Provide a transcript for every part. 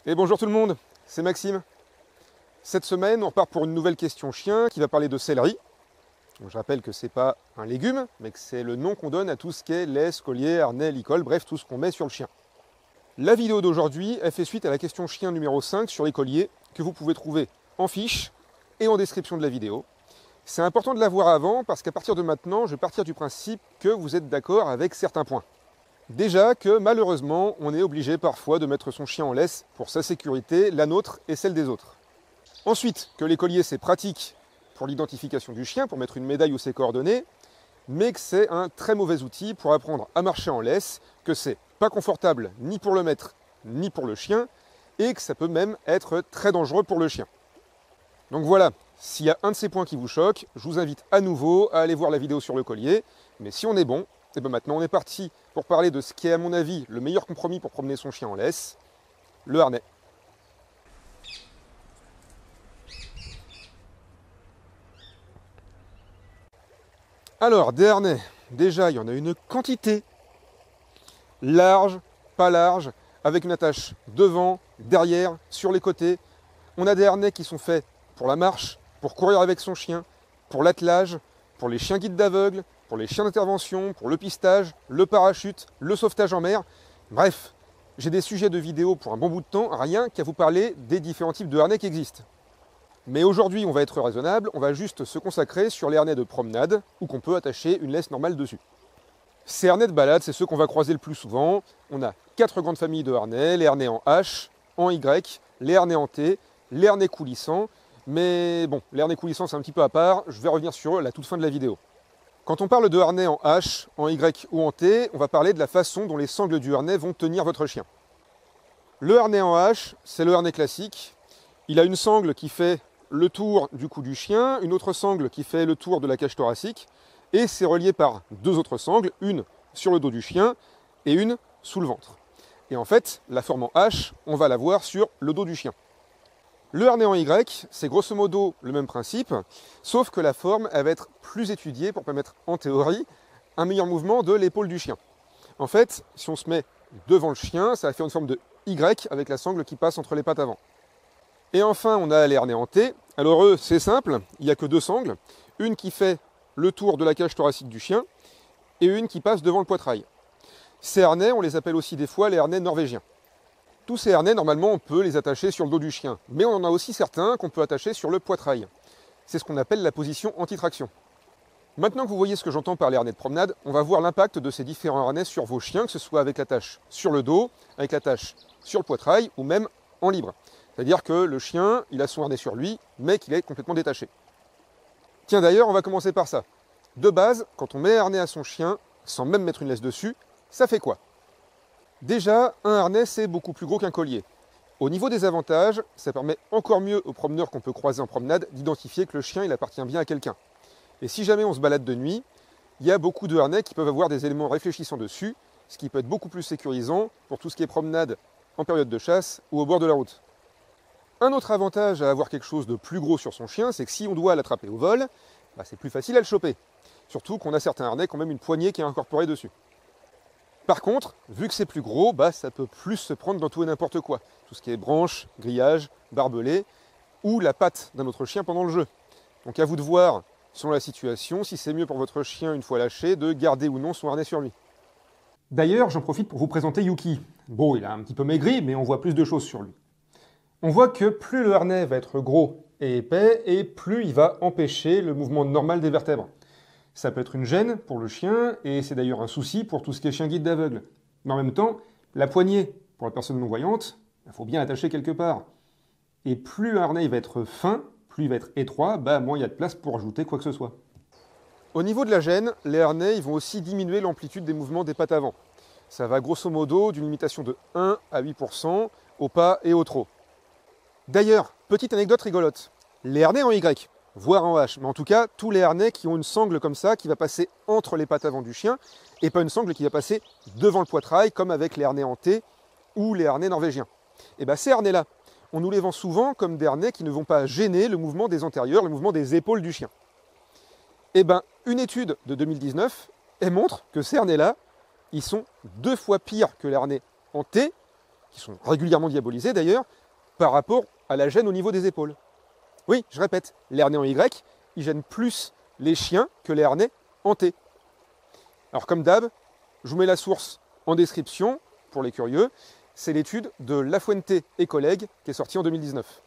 Et bonjour tout le monde, c'est Maxime. Cette semaine, on repart pour une nouvelle question chien qui va parler de céleri. Donc, je rappelle que c'est pas un légume, mais que c'est le nom qu'on donne à tout ce qui est laisse, collier, harnais, licol, bref, tout ce qu'on met sur le chien. La vidéo d'aujourd'hui, elle fait suite à la question chien numéro 5 sur les colliers, que vous pouvez trouver en fiche et en description de la vidéo. C'est important de la voir avant, parce qu'à partir de maintenant, je vais partir du principe que vous êtes d'accord avec certains points. Déjà que malheureusement, on est obligé parfois de mettre son chien en laisse pour sa sécurité, la nôtre et celle des autres. Ensuite, que les colliers c'est pratique pour l'identification du chien, pour mettre une médaille ou ses coordonnées, mais que c'est un très mauvais outil pour apprendre à marcher en laisse, que c'est pas confortable ni pour le maître ni pour le chien, et que ça peut même être très dangereux pour le chien. Donc voilà, s'il y a un de ces points qui vous choque, je vous invite à nouveau à aller voir la vidéo sur le collier, mais si on est bon, et bien maintenant on est parti pour parler de ce qui est à mon avis le meilleur compromis pour promener son chien en laisse, le harnais. Alors, des harnais, déjà il y en a une quantité, large, pas large, avec une attache devant, derrière, sur les côtés. On a des harnais qui sont faits pour la marche, pour courir avec son chien, pour l'attelage, pour les chiens guides d'aveugle, pour les chiens d'intervention, pour le pistage, le parachute, le sauvetage en mer. Bref, j'ai des sujets de vidéo pour un bon bout de temps, rien qu'à vous parler des différents types de harnais qui existent. Mais aujourd'hui, on va être raisonnable, on va juste se consacrer sur les harnais de promenade, où qu'on peut attacher une laisse normale dessus. Ces harnais de balade, c'est ceux qu'on va croiser le plus souvent. On a 4 grandes familles de harnais, les harnais en H, en Y, les harnais en T, les harnais coulissants. Mais bon, les harnais coulissants, c'est un petit peu à part, je vais revenir sur eux à la toute fin de la vidéo. Quand on parle de harnais en H, en Y ou en T, on va parler de la façon dont les sangles du harnais vont tenir votre chien. Le harnais en H, c'est le harnais classique. Il a une sangle qui fait le tour du cou du chien, une autre sangle qui fait le tour de la cage thoracique, et c'est relié par 2 autres sangles, une sur le dos du chien et une sous le ventre. Et en fait, la forme en H, on va la voir sur le dos du chien. Le harnais en Y, c'est grosso modo le même principe, sauf que la forme, elle va être plus étudiée pour permettre, en théorie, un meilleur mouvement de l'épaule du chien. En fait, si on se met devant le chien, ça va faire une forme de Y avec la sangle qui passe entre les pattes avant. Et enfin, on a les harnais en T. Alors eux, c'est simple, il n'y a que 2 sangles, une qui fait le tour de la cage thoracique du chien et une qui passe devant le poitrail. Ces harnais, on les appelle aussi des fois les harnais norvégiens. Tous ces harnais, normalement, on peut les attacher sur le dos du chien. Mais on en a aussi certains qu'on peut attacher sur le poitrail. C'est ce qu'on appelle la position anti-traction. Maintenant que vous voyez ce que j'entends par les harnais de promenade, on va voir l'impact de ces différents harnais sur vos chiens, que ce soit avec l'attache sur le dos, avec l'attache sur le poitrail ou même en libre. C'est-à-dire que le chien, il a son harnais sur lui, mais qu'il est complètement détaché. Tiens, d'ailleurs, on va commencer par ça. De base, quand on met un harnais à son chien, sans même mettre une laisse dessus, ça fait quoi ? Déjà, un harnais, c'est beaucoup plus gros qu'un collier. Au niveau des avantages, ça permet encore mieux aux promeneurs qu'on peut croiser en promenade d'identifier que le chien il appartient bien à quelqu'un. Et si jamais on se balade de nuit, il y a beaucoup de harnais qui peuvent avoir des éléments réfléchissants dessus, ce qui peut être beaucoup plus sécurisant pour tout ce qui est promenade en période de chasse ou au bord de la route. Un autre avantage à avoir quelque chose de plus gros sur son chien, c'est que si on doit l'attraper au vol, c'est plus facile à le choper. Surtout qu'on a certains harnais qui ont même une poignée qui est incorporée dessus. Par contre, vu que c'est plus gros, ça peut plus se prendre dans tout et n'importe quoi. Tout ce qui est branches, grillages, barbelés, ou la patte d'un autre chien pendant le jeu. Donc à vous de voir, selon la situation, si c'est mieux pour votre chien, une fois lâché, de garder ou non son harnais sur lui. D'ailleurs, j'en profite pour vous présenter Yuki. Bon, il a un petit peu maigri, mais on voit plus de choses sur lui. On voit que plus le harnais va être gros et épais, et plus il va empêcher le mouvement normal des vertèbres. Ça peut être une gêne pour le chien, et c'est d'ailleurs un souci pour tout ce qui est chien guide d'aveugle. Mais en même temps, la poignée, pour la personne non-voyante, il faut bien l'attacher quelque part. Et plus un harnais va être fin, plus il va être étroit, moins il y a de place pour ajouter quoi que ce soit. Au niveau de la gêne, les harnais ils vont aussi diminuer l'amplitude des mouvements des pattes avant. Ça va grosso modo d'une limitation de 1 à 8% au pas et au trot. D'ailleurs, petite anecdote rigolote, les harnais en Y, voire en H, mais en tout cas, tous les harnais qui ont une sangle comme ça, qui va passer entre les pattes avant du chien, et pas une sangle qui va passer devant le poitrail, comme avec les harnais en T ou les harnais norvégiens. Et ces harnais-là, on nous les vend souvent comme des harnais qui ne vont pas gêner le mouvement des antérieurs, le mouvement des épaules du chien. Une étude de 2019, elle montre que ces harnais-là, ils sont 2 fois pires que les harnais en T qui sont régulièrement diabolisés d'ailleurs, par rapport à la gêne au niveau des épaules. Oui, je répète, les harnais en Y, ils gênent plus les chiens que les harnais en T. Alors comme d'hab, je vous mets la source en description, pour les curieux, c'est l'étude de Lafuente et collègues qui est sortie en 2019.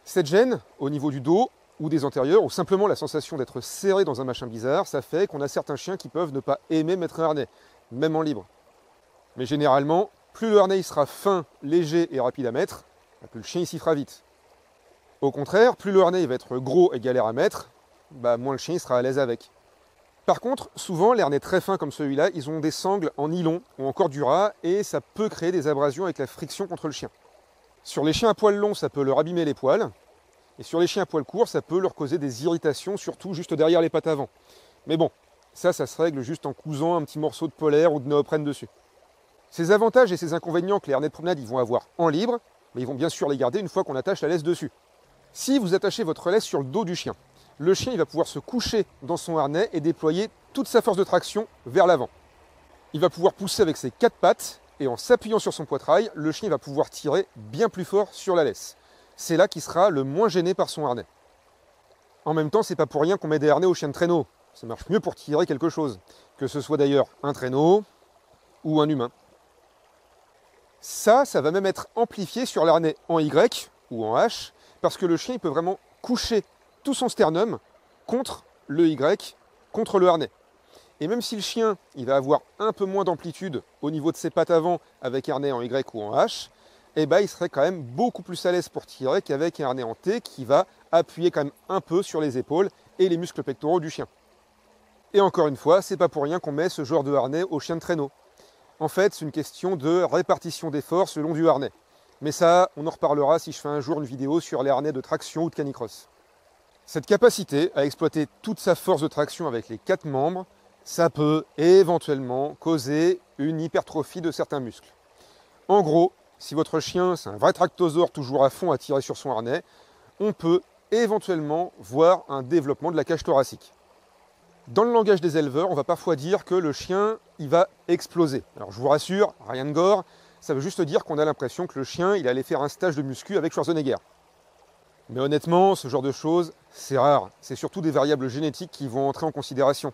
Cette gêne, au niveau du dos ou des antérieurs, ou simplement la sensation d'être serré dans un machin bizarre, ça fait qu'on a certains chiens qui peuvent ne pas aimer mettre un harnais, même en libre. Mais généralement, plus le harnais il sera fin, léger et rapide à mettre, plus le chien il s'y fera vite. Au contraire, plus le harnais il va être gros et galère à mettre, moins le chien il sera à l'aise avec. Par contre, souvent, les harnais très fins comme celui-là, ils ont des sangles en nylon ou encore du ras et ça peut créer des abrasions avec la friction contre le chien. Sur les chiens à poils longs, ça peut leur abîmer les poils. Et sur les chiens à poils courts, ça peut leur causer des irritations, surtout juste derrière les pattes avant. Mais bon, ça se règle juste en cousant un petit morceau de polaire ou de néoprène dessus. Ces avantages et ces inconvénients que les harnais de promenade ils vont avoir en libre, mais ils vont bien sûr les garder une fois qu'on attache la laisse dessus. Si vous attachez votre laisse sur le dos du chien, le chien il va pouvoir se coucher dans son harnais et déployer toute sa force de traction vers l'avant. Il va pouvoir pousser avec ses quatre pattes et en s'appuyant sur son poitrail, le chien va pouvoir tirer bien plus fort sur la laisse. C'est là qu'il sera le moins gêné par son harnais. En même temps, c'est pas pour rien qu'on met des harnais aux chiens de traîneau. Ça marche mieux pour tirer quelque chose, que ce soit d'ailleurs un traîneau ou un humain. Ça va même être amplifié sur l'harnais en Y ou en H, parce que le chien il peut vraiment coucher tout son sternum contre le Y, contre le harnais. Et même si le chien il va avoir un peu moins d'amplitude au niveau de ses pattes avant avec harnais en Y ou en H, il serait quand même beaucoup plus à l'aise pour tirer qu'avec un harnais en T qui va appuyer quand même un peu sur les épaules et les muscles pectoraux du chien. Et encore une fois, c'est pas pour rien qu'on met ce genre de harnais aux chiens de traîneau. En fait, c'est une question de répartition d'efforts selon du harnais. Mais ça, on en reparlera si je fais un jour une vidéo sur les harnais de traction ou de canicross. Cette capacité à exploiter toute sa force de traction avec les quatre membres, ça peut éventuellement causer une hypertrophie de certains muscles. En gros, si votre chien c'est un vrai tractosaure toujours à fond à tirer sur son harnais, on peut éventuellement voir un développement de la cage thoracique. Dans le langage des éleveurs, on va parfois dire que le chien il va exploser. Alors je vous rassure, rien de gore, ça veut juste dire qu'on a l'impression que le chien il allait faire un stage de muscu avec Schwarzenegger. Mais honnêtement, ce genre de choses, c'est rare. C'est surtout des variables génétiques qui vont entrer en considération.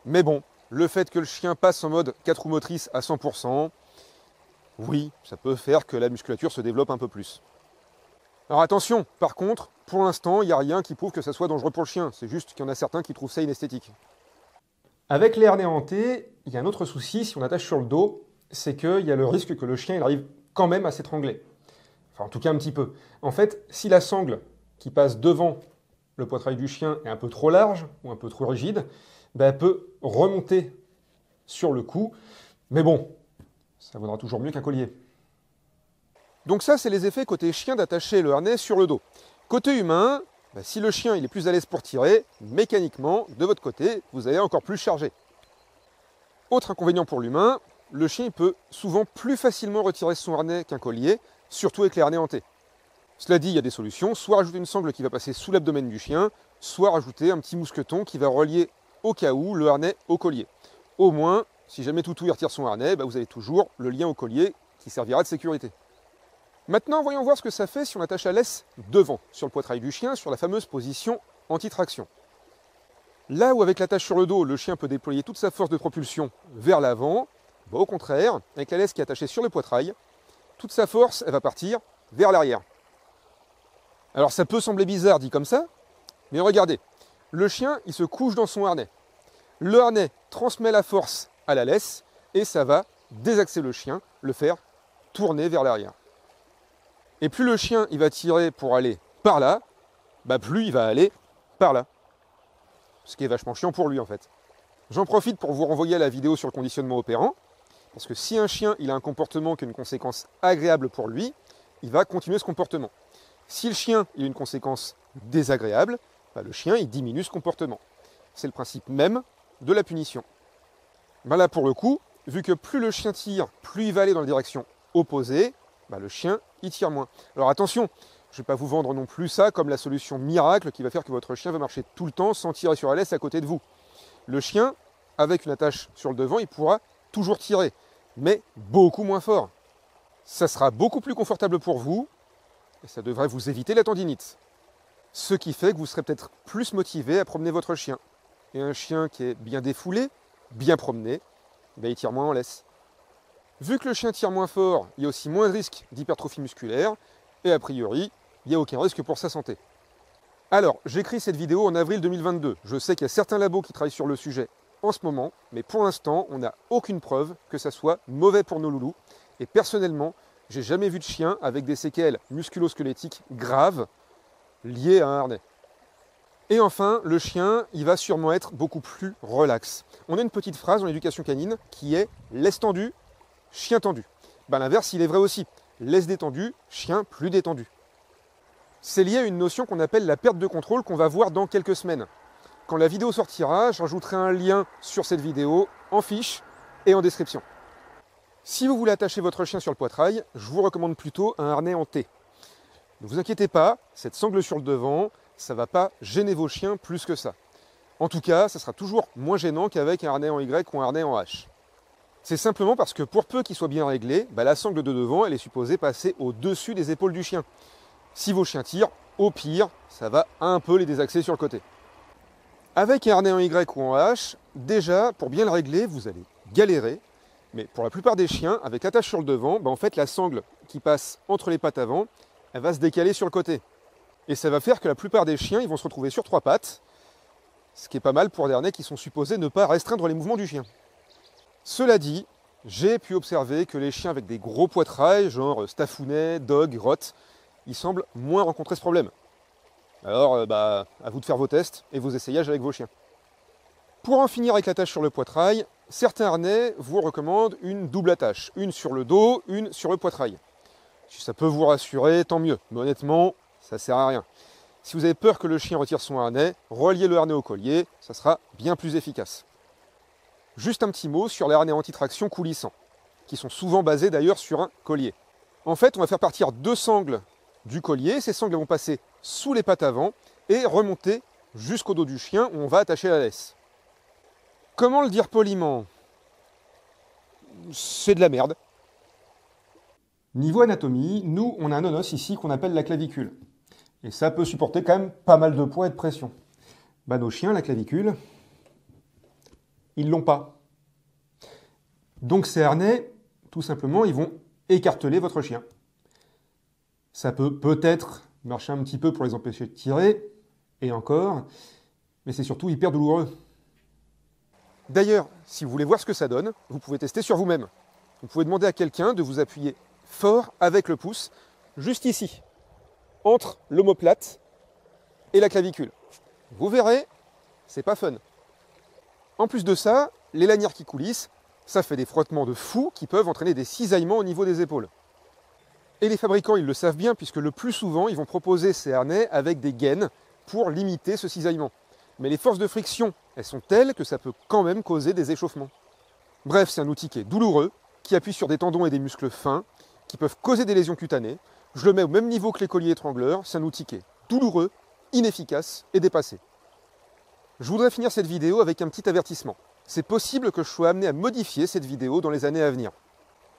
Mais bon, le fait que le chien passe en mode 4 roues motrices à 100%, oui, ça peut faire que la musculature se développe un peu plus. Alors attention, par contre, pour l'instant, il n'y a rien qui prouve que ça soit dangereux pour le chien. C'est juste qu'il y en a certains qui trouvent ça inesthétique. Avec les harnais en T, il y a un autre souci, si on attache sur le dos, c'est qu'il y a le risque que le chien il arrive quand même à s'étrangler. Enfin, en tout cas un petit peu. En fait, si la sangle qui passe devant le poitrail du chien est un peu trop large ou un peu trop rigide, elle peut remonter sur le cou. Mais bon, ça vaudra toujours mieux qu'un collier. Donc ça, c'est les effets côté chien d'attacher le harnais sur le dos. Côté humain, si le chien il est plus à l'aise pour tirer, mécaniquement, de votre côté, vous allez encore plus charger. Autre inconvénient pour l'humain, le chien il peut souvent plus facilement retirer son harnais qu'un collier, surtout avec les harnais en T. Cela dit, il y a des solutions, soit rajouter une sangle qui va passer sous l'abdomen du chien, soit rajouter un petit mousqueton qui va relier au cas où le harnais au collier. Au moins, si jamais Toutou il retire son harnais, vous avez toujours le lien au collier qui servira de sécurité. Maintenant, voyons voir ce que ça fait si on attache la laisse devant, sur le poitrail du chien, sur la fameuse position anti-traction. Là où avec l'attache sur le dos, le chien peut déployer toute sa force de propulsion vers l'avant, au contraire, avec la laisse qui est attachée sur le poitrail, toute sa force, elle va partir vers l'arrière. Alors ça peut sembler bizarre dit comme ça, mais regardez, le chien, il se couche dans son harnais. Le harnais transmet la force à la laisse et ça va désaxer le chien, le faire tourner vers l'arrière. Et plus le chien il va tirer pour aller par là, plus il va aller par là. Ce qui est vachement chiant pour lui en fait. J'en profite pour vous renvoyer à la vidéo sur le conditionnement opérant, parce que si un chien il a un comportement qui a une conséquence agréable pour lui, il va continuer ce comportement. Si le chien il a une conséquence désagréable, le chien il diminue ce comportement. C'est le principe même de la punition. Là pour le coup, vu que plus le chien tire, plus il va aller dans la direction opposée, le chien il tire moins. Alors attention, je ne vais pas vous vendre non plus ça comme la solution miracle qui va faire que votre chien va marcher tout le temps sans tirer sur la laisse à côté de vous. Le chien, avec une attache sur le devant, il pourra toujours tirer, mais beaucoup moins fort. Ça sera beaucoup plus confortable pour vous et ça devrait vous éviter la tendinite. Ce qui fait que vous serez peut-être plus motivé à promener votre chien. Et un chien qui est bien défoulé, bien promené, il tire moins en laisse. Vu que le chien tire moins fort, il y a aussi moins de risque d'hypertrophie musculaire, et a priori, il n'y a aucun risque pour sa santé. Alors, j'écris cette vidéo en avril 2022. Je sais qu'il y a certains labos qui travaillent sur le sujet en ce moment, mais pour l'instant, on n'a aucune preuve que ça soit mauvais pour nos loulous. Et personnellement, j'ai jamais vu de chien avec des séquelles musculo-squelettiques graves liées à un harnais. Et enfin, le chien, il va sûrement être beaucoup plus relax. On a une petite phrase en éducation canine qui est « laisse tendu, chien tendu ». L'inverse, il est vrai aussi. Laisse détendu, chien plus détendu. C'est lié à une notion qu'on appelle la perte de contrôle qu'on va voir dans quelques semaines. Quand la vidéo sortira, je rajouterai un lien sur cette vidéo en fiche et en description. Si vous voulez attacher votre chien sur le poitrail, je vous recommande plutôt un harnais en T. Ne vous inquiétez pas, cette sangle sur le devant, ça ne va pas gêner vos chiens plus que ça. En tout cas, ça sera toujours moins gênant qu'avec un harnais en Y ou un harnais en H. C'est simplement parce que pour peu qu'il soit bien réglé, la sangle de devant, elle est supposée passer au-dessus des épaules du chien. Si vos chiens tirent, au pire, ça va un peu les désaxer sur le côté. Avec un harnais en Y ou en H, déjà, pour bien le régler, vous allez galérer. Mais pour la plupart des chiens, avec l'attache sur le devant, en fait, la sangle qui passe entre les pattes avant, elle va se décaler sur le côté. Et ça va faire que la plupart des chiens, ils vont se retrouver sur 3 pattes, ce qui est pas mal pour des harnais qui sont supposés ne pas restreindre les mouvements du chien. Cela dit, j'ai pu observer que les chiens avec des gros poitrails, genre Staffounet, Dog, Roth, ils semblent moins rencontrer ce problème. Alors, à vous de faire vos tests et vos essayages avec vos chiens. Pour en finir avec l'attache sur le poitrail, certains harnais vous recommandent une double attache. Une sur le dos, une sur le poitrail. Si ça peut vous rassurer, tant mieux. Mais honnêtement, ça ne sert à rien. Si vous avez peur que le chien retire son harnais, reliez le harnais au collier, ça sera bien plus efficace. Juste un petit mot sur les harnais anti-traction coulissants, qui sont souvent basés d'ailleurs sur un collier. En fait, on va faire partir 2 sangles du collier. Ces sangles vont passer sous les pattes avant et remonter jusqu'au dos du chien où on va attacher la laisse. Comment le dire poliment? C'est de la merde. Niveau anatomie, nous, on a un onos ici qu'on appelle la clavicule. Et ça peut supporter quand même pas mal de poids et de pression. Nos chiens, la clavicule, ils l'ont pas. Donc ces harnais, tout simplement, ils vont écarteler votre chien. Ça peut peut-être marcher un petit peu pour les empêcher de tirer, et encore, mais c'est surtout hyper douloureux. D'ailleurs, si vous voulez voir ce que ça donne, vous pouvez tester sur vous-même. Vous pouvez demander à quelqu'un de vous appuyer fort avec le pouce, juste ici, entre l'omoplate et la clavicule. Vous verrez, c'est pas fun. En plus de ça, les lanières qui coulissent, ça fait des frottements de fou qui peuvent entraîner des cisaillements au niveau des épaules. Et les fabricants, ils le savent bien, puisque le plus souvent, ils vont proposer ces harnais avec des gaines pour limiter ce cisaillement. Mais les forces de friction, elles sont telles que ça peut quand même causer des échauffements. Bref, c'est un outil qui est douloureux, qui appuie sur des tendons et des muscles fins, qui peuvent causer des lésions cutanées. Je le mets au même niveau que les colliers étrangleurs, c'est un outil qui est douloureux, inefficace et dépassé. Je voudrais finir cette vidéo avec un petit avertissement. C'est possible que je sois amené à modifier cette vidéo dans les années à venir.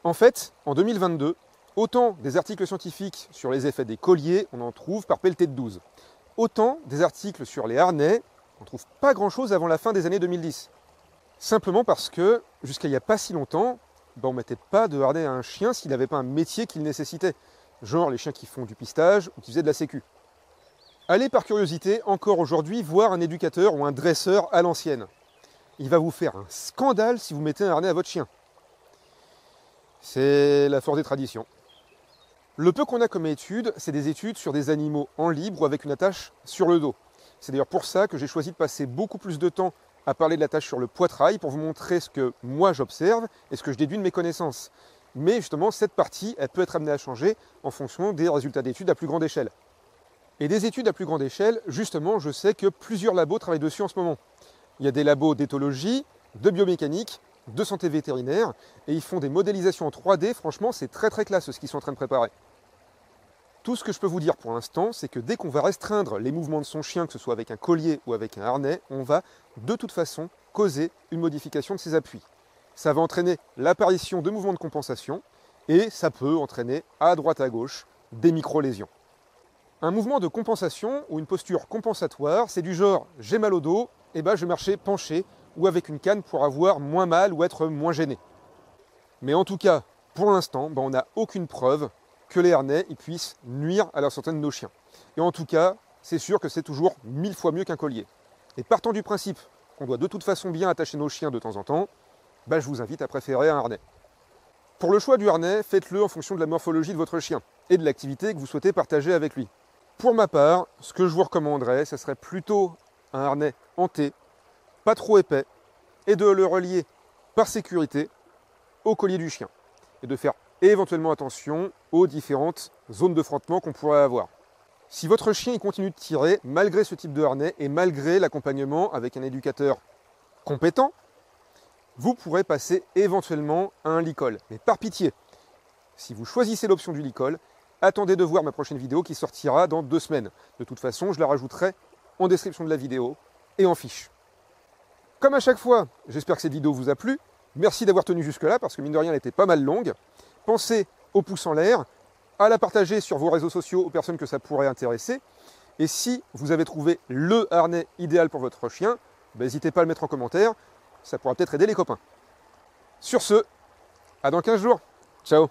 En fait, en 2022, autant des articles scientifiques sur les effets des colliers, on en trouve par pelletée de 12. Autant des articles sur les harnais, on ne trouve pas grand-chose avant la fin des années 2010. Simplement parce que, jusqu'à il n'y a pas si longtemps, on ne mettait pas de harnais à un chien s'il n'avait pas un métier qu'il nécessitait. Genre les chiens qui font du pistage ou qui faisaient de la sécu. Allez par curiosité, encore aujourd'hui, voir un éducateur ou un dresseur à l'ancienne. Il va vous faire un scandale si vous mettez un harnais à votre chien. C'est la force des traditions. Le peu qu'on a comme études, c'est des études sur des animaux en libre ou avec une attache sur le dos. C'est d'ailleurs pour ça que j'ai choisi de passer beaucoup plus de temps à parler de l'attache sur le poitrail pour vous montrer ce que moi j'observe et ce que je déduis de mes connaissances. Mais justement, cette partie, elle peut être amenée à changer en fonction des résultats d'études à plus grande échelle. Et des études à plus grande échelle, justement, je sais que plusieurs labos travaillent dessus en ce moment. Il y a des labos d'éthologie, de biomécanique, de santé vétérinaire, et ils font des modélisations en 3D. Franchement, c'est très très classe ce qu'ils sont en train de préparer. Tout ce que je peux vous dire pour l'instant, c'est que dès qu'on va restreindre les mouvements de son chien, que ce soit avec un collier ou avec un harnais, on va de toute façon causer une modification de ses appuis. Ça va entraîner l'apparition de mouvements de compensation, et ça peut entraîner à droite à gauche des micro-lésions. Un mouvement de compensation ou une posture compensatoire, c'est du genre j'ai mal au dos, et ben je vais marcher penché ou avec une canne pour avoir moins mal ou être moins gêné. Mais en tout cas, pour l'instant, on n'a aucune preuve que les harnais puissent nuire à la santé de nos chiens. Et en tout cas, c'est sûr que c'est toujours 1000 fois mieux qu'un collier. Et partant du principe qu'on doit de toute façon bien attacher nos chiens de temps en temps, je vous invite à préférer un harnais. Pour le choix du harnais, faites-le en fonction de la morphologie de votre chien et de l'activité que vous souhaitez partager avec lui. Pour ma part, ce que je vous recommanderais, ce serait plutôt un harnais en T, pas trop épais, et de le relier par sécurité au collier du chien. Et de faire éventuellement attention aux différentes zones de frottement qu'on pourrait avoir. Si votre chien continue de tirer, malgré ce type de harnais et malgré l'accompagnement avec un éducateur compétent, vous pourrez passer éventuellement à un licol. Mais par pitié, si vous choisissez l'option du licol, attendez de voir ma prochaine vidéo qui sortira dans 2 semaines. De toute façon, je la rajouterai en description de la vidéo et en fiche. Comme à chaque fois, j'espère que cette vidéo vous a plu. Merci d'avoir tenu jusque-là parce que mine de rien, elle était pas mal longue. Pensez au pouce en l'air, à la partager sur vos réseaux sociaux aux personnes que ça pourrait intéresser. Et si vous avez trouvé le harnais idéal pour votre chien, n'hésitez pas à le mettre en commentaire. Ça pourra peut-être aider les copains. Sur ce, à dans 15 jours. Ciao.